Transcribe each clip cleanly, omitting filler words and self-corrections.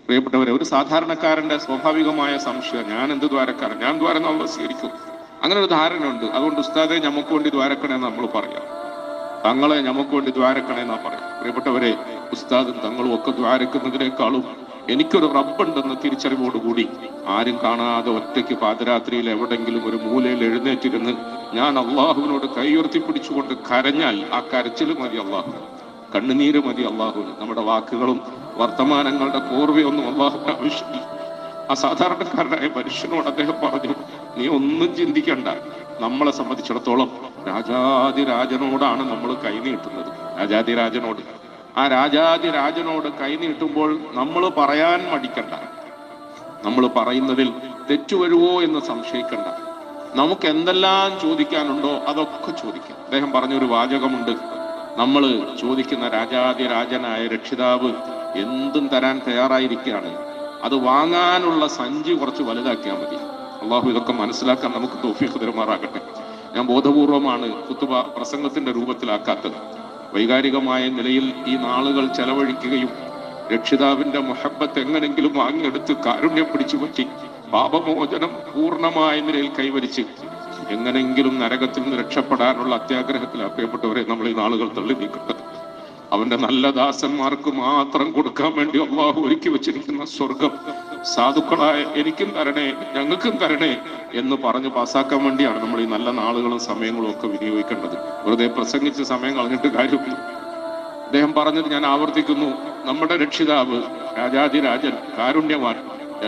പ്രിയപ്പെട്ടവരെ, ഒരു സാധാരണക്കാരന്റെ സ്വാഭാവികമായ സംശയം, ഞാൻ എന്ത് ദ്വാരക്കാരൻ, ഞാൻ ദ്വാരം അള്ളാഹ് സ്വീകരിക്കും, അങ്ങനെ ഒരു ധാരണയുണ്ട്. അതുകൊണ്ട് ഉസ്താദെ ഞമ്മക്ക് വേണ്ടി ദ്വാരക്കണേന്ന് നമ്മൾ പറയാം, തങ്ങളെ ഞമ്മക്ക് വേണ്ടി ദ്വാരക്കണേന്നാ പറയാം. പ്രിയപ്പെട്ടവരെ, ഉസ്താദും തങ്ങളും ഒക്കെ ദ്വാരക്കുന്നതിനേക്കാളും എനിക്കൊരു റബ്ബുണ്ടെന്ന തിരിച്ചറിവോടുകൂടി ആരും കാണാതെ ഒറ്റയ്ക്ക് പാതിരാത്രിയിൽ എവിടെങ്കിലും ഒരു മൂലയിൽ എഴുന്നേറ്റിരുന്ന് ഞാൻ അള്ളാഹുവിനോട് കൈയുയർത്തി പിടിച്ചുകൊണ്ട് കരഞ്ഞാൽ ആ കരച്ചിൽ മതി അള്ളാഹുവിന്, കണ്ണുനീര് മതി അള്ളാഹുവിന്. നമ്മുടെ വാക്കുകളും വർത്തമാനങ്ങളുടെ കോർവയൊന്നും അള്ളാഹുവിന് ആവശ്യമില്ല. ആ സാധാരണക്കാരനായ മനുഷ്യനോട് അദ്ദേഹം പറഞ്ഞു, നീ ഒന്നും ചിന്തിക്കണ്ട, നമ്മളെ സംബന്ധിച്ചിടത്തോളം രാജാതിരാജനോടാണ് നമ്മൾ കൈനീട്ടുന്നത്. രാജാതിരാജനോട്, ആ രാജാതിരാജനോട് കൈനീട്ടുമ്പോൾ നമ്മൾ പറയാൻ മടിക്കണ്ട, നമ്മൾ പറയുന്നതിൽ തെറ്റുവരുവോ എന്ന് സംശയിക്കണ്ട, നമുക്ക് എന്തെല്ലാം ചോദിക്കാനുണ്ടോ അതൊക്കെ ചോദിക്കാം. അദ്ദേഹം പറഞ്ഞൊരു വാചകമുണ്ട്, നമ്മൾ ചോദിക്കുന്ന രാജാതിരാജനായ രക്ഷിതാവ് എന്തും തരാൻ തയ്യാറായിരിക്കുകയാണ്, അത് വാങ്ങാനുള്ള സഞ്ചി കുറച്ച് വലുതാക്കിയാൽ മതി. അള്ളാഹു ഇതൊക്കെ മനസ്സിലാക്കാൻ നമുക്ക് തൗഫീഖ് തരുമാറാകട്ടെ. ഞാൻ ബോധപൂർവമാണ് ഖുതുബ പ്രസംഗത്തിന്റെ രൂപത്തിലാക്കാത്തത്. വൈകാരികമായ നിലയിൽ ഈ നാളുകൾ ചെലവഴിക്കുകയും രക്ഷിതാവിന്റെ മുഹബ്ബത്ത് എങ്ങനെങ്കിലും വാങ്ങിയെടുത്ത് കാരുണ്യം പിടിച്ചു പറ്റി പാപമോചനം പൂർണ്ണമായ നിലയിൽ കൈവരിച്ച് എങ്ങനെങ്കിലും നരകത്തിൽ നിന്ന് രക്ഷപ്പെടാനുള്ള അത്യാഗ്രഹത്തിൽ പ്രിയപ്പെട്ടവരെ നമ്മൾ ഈ നാളുകൾ തള്ളി നീക്കേണ്ടത്. അവന്റെ നല്ല ദാസന്മാർക്ക് മാത്രം കൊടുക്കാൻ വേണ്ടി അള്ളാഹു ഒരുക്കി വെച്ചിരിക്കുന്ന സ്വർഗം സാധുക്കളായ എനിക്കും തരണേ, ഞങ്ങൾക്കും തരണേ എന്ന് പറഞ്ഞ് പാസ്സാക്കാൻ വേണ്ടിയാണ് നമ്മൾ ഈ നല്ല നാളുകളും സമയങ്ങളും ഒക്കെ വിനിയോഗിക്കേണ്ടത്. വെറുതെ പ്രസംഗിച്ച് സമയം കളഞ്ഞിട്ട് കാര്യമില്ല. അദ്ദേഹം പറഞ്ഞത് ഞാൻ ആവർത്തിക്കുന്നു, നമ്മുടെ രക്ഷിതാവ് രാജാതിരാജൻ, കാരുണ്യവാൻ,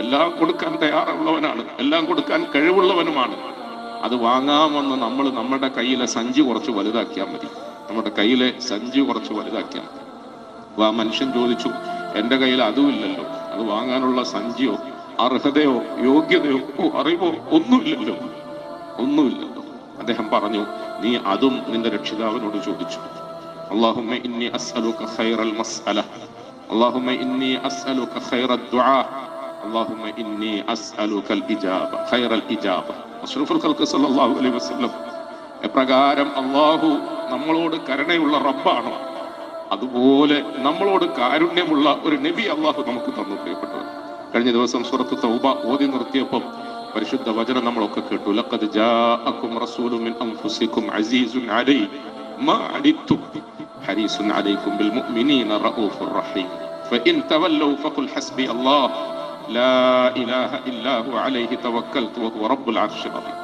എല്ലാം കൊടുക്കാൻ തയ്യാറുള്ളവനാണ്, എല്ലാം കൊടുക്കാൻ കഴിവുള്ളവനുമാണ്. അത് വാങ്ങാമെന്ന് നമ്മൾ നമ്മുടെ കയ്യിലെ സഞ്ചി കുറച്ച് വലുതാക്കിയാൽ മതി, നമ്മുടെ കയ്യിലെ സഞ്ചി കുറച്ച് വലുതാക്കിയാൽ മതി. അപ്പൊ ആ മനുഷ്യൻ ചോദിച്ചു, എന്റെ കയ്യിൽ അതുമില്ലല്ലോ, അത് വാങ്ങാനുള്ള സഞ്ചിയോ അർഹതയോ യോഗ്യതയോ അറിവോ ഒന്നുമില്ലല്ലോ. അദ്ദേഹം പറഞ്ഞു, നീ അതും നിന്റെ രക്ഷിതാവിനോട് ചോദിച്ചു. അല്ലാഹുമ്മ ഇന്നി അസ്അലുക ഖൈറൽ മസ്അല, അല്ലാഹുമ്മ ഇന്നി അസ്അലുക ഖൈറദ് ദുആ, അല്ലാഹുമ്മ ഇന്നി അസ്അലുകൽ ഇജാബ, ഖൈറൽ ഇജാബ. അഷ്റഫുൽ ഖൽഖ് സല്ലല്ലാഹു അലൈഹി വസല്ലം എപ്രകാരം അള്ളാഹു നമ്മളോട് കരുണയുള്ള റബ്ബാണോ അതുപോലെ നമ്മളോട് കാരുണ്യമുള്ള ഒരു നബി അള്ളാഹു നമുക്ക് തന്നു. പ്രിയപ്പെട്ടവർ, കഴിഞ്ഞ ദിവസം സൂറത്ത് തൗബ ഓതി നിർത്തിയപ്പോൾ പരിശുദ്ധ വചനം നമ്മളൊക്കെ കേട്ടു. ലഖദ് ജാഅകും റസൂലുൻ മിൻ അൻഫുസികും അസീസുൻ അലൈഹി മാ അനിത്തും ഹരീസുൻ അലൈക്കും ബിൽ മുഅ്മിനീന റഊഫുർ റഹീം ഫഇൻ തവല്ലൗ ഫഖുൽ ഹസ്ബി അല്ലാഹ് ലാ ഇലാഹ ഇല്ലാ ഹു അലൈഹി തവക്കൽതു വഹുവ റബ്ബുൽ അർശിൽ അദീം.